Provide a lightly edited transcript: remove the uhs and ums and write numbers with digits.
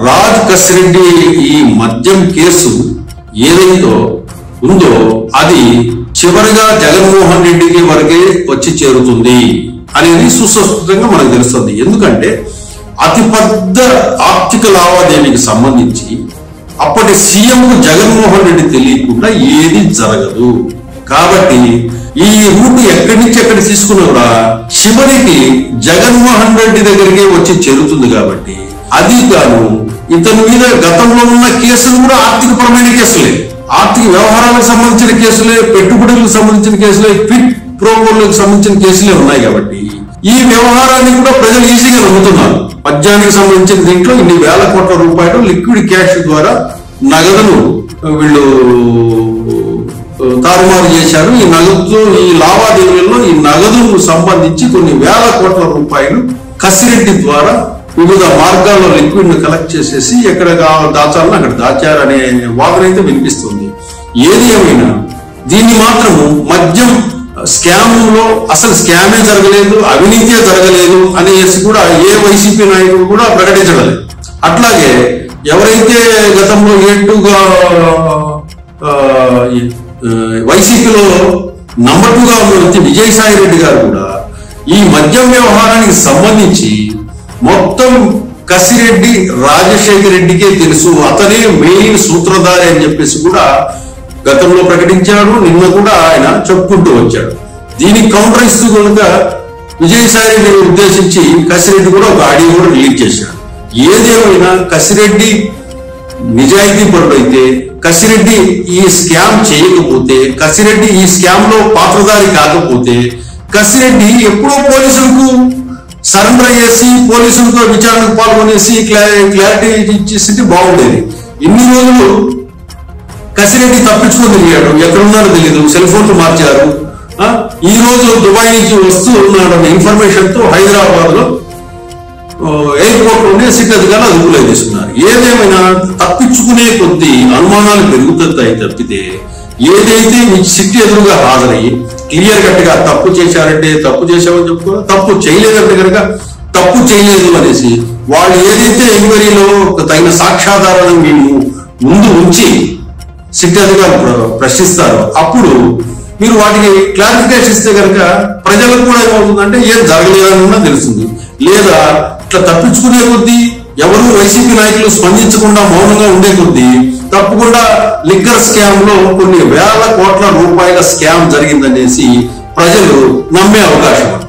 రాజ్ కసిరెడ్డి ఈ మద్యం కేసు ఏదైతే ఉందో అది చివరిగా జగన్మోహన్ రెడ్డికి వరకే వచ్చి చేరుతుంది అనేది సుస్పష్టంగా మనకు తెలుస్తుంది. ఎందుకంటే అతిపెద్ద ఆర్థిక లావాదేవీకి సంబంధించి అప్పటి సీఎం జగన్మోహన్ రెడ్డి తెలియకుండా ఏది జరగదు. కాబట్టి ఈ రూట్ ఎక్కడి నుంచి ఎక్కడి తీసుకున్నా కూడా చివరికి జగన్మోహన్ రెడ్డి దగ్గరికి వచ్చి చేరుతుంది. కాబట్టి అది గాను ఇతని మీద గతంలో ఉన్న కేసులు కూడా ఆర్థిక పరమైన కేసులే, ఆర్థిక వ్యవహారాలకు సంబంధించిన కేసులే, పెట్టుబడులకు సంబంధించిన కేసులే, క్విట్ ప్రోకోలకు సంబంధించిన కేసులే ఉన్నాయి. కాబట్టి ఈ వ్యవహారాన్ని కూడా ప్రజలు ఈజీగా నమ్ముతున్నారు. మద్యానికి సంబంధించిన దీంట్లో ఇన్ని వేల కోట్ల రూపాయలు లిక్విడ్ క్యాష్ ద్వారా నగదును వీళ్ళు తారుమారు చేశారు. ఈ నగదు ఈ లావాదేవీలలో ఈ నగదుకు సంబంధించి కొన్ని వేల కోట్ల రూపాయలు కసిరెడ్డి ద్వారా వివిధ మార్గాల్లో లిక్విడ్ ను కలెక్ట్ చేసేసి ఎక్కడ దాచాలని అక్కడ దాచారనే వాదన అయితే వినిపిస్తుంది. ఏది ఏమైనా దీన్ని మాత్రము మద్యం స్కామ్ లో అసలు స్కామే జరగలేదు, అవినీతే జరగలేదు అనేసి కూడా ఏ వైసీపీ నాయకుడు కూడా ప్రకటించడం లేదు. అట్లాగే ఎవరైతే గతంలో ఏటుగా వైసీపీలో నంబర్ 2గా ఉన్న వ్యక్తి విజయసాయి రెడ్డి గారు కూడా ఈ మద్యం వ్యవహారానికి సంబంధించి మొత్తం కసిరెడ్డి రాజశేఖర రెడ్డికే తెలుసు, అతనే మెయిన్ సూత్రధారి అని చెప్పేసి కూడా గతంలో ప్రకటించాడు. నిన్న కూడా ఆయన చెప్పుకుంటూ వచ్చాడు. దీనికి కౌంటర్ ఇస్తూ కనుక విజయసాయి రెడ్డిని ఉద్దేశించి కసిరెడ్డి కూడా ఒక ఆడియో కూడా రిలీజ్ చేశాడు. ఏదేమైనా కసిరెడ్డి నిజాయితీ పరుడైతే, కసిరెడ్డి ఈ స్కామ్ చేయకపోతే, కసిరెడ్డి ఈ స్కామ్ లో పాత్రధారి కాకపోతే కసిరెడ్డి ఎప్పుడో పోలీసులకు సరెండర్ అయ్యేసి పోలీసులతో విచారణకు పాల్గొనేసి క్లారిటీ ఇచ్చేసి బాగుండేది. ఇన్ని రోజులు కసిరెడ్డి తప్పించుకొని తిరిగాడు, ఎక్కడున్నారో తెలియదు, సెల్ ఫోన్లు మార్చారు. ఈ రోజు దుబాయ్ నుంచి వస్తూ ఉన్నాడన్న ఇన్ఫర్మేషన్ తో హైదరాబాద్ లో ఎయిర్పోర్ట్ లోనే సిట్ అధికారులు అదుపులో తీసుకున్నారు. ఏదేమైనా తప్పించుకునే కొద్దీ అనుమానాలు పెరుగుతాయి తప్పితే ఏదైతే సిట్ ఎదురుగా హాజరయ్యి క్లియర్ కట్ గా తప్పు చేశారంటే తప్పు చేశామని చెప్పుకో, తప్పు చేయలేదంటే కనుక తప్పు చేయలేదు అనేసి వాళ్ళు ఏదైతే ఎంక్వైరీలో తగిన సాక్ష్యాధారాలను మేము ముందు ఉంచి సిట్ అధికారులు ప్రశ్నిస్తారో అప్పుడు మీరు వాటికి క్లారిఫికేషన్ ఇస్తే కనుక ప్రజలకు కూడా ఏమవుతుందంటే ఏం జరగలేదన్నా తెలుస్తుంది. లేదా ఇట్లా తప్పించుకునే కొద్దీ ఎవరు వైసీపీ నాయకులు స్పందించకుండా మౌనంగా ఉండే కొద్దీ తప్పకుండా లిక్కర్ స్కామ్ లో కొన్ని వేల కోట్ల రూపాయల స్కామ్ జరిగిందనేసి ప్రజలు నమ్మే అవకాశం ఉంది.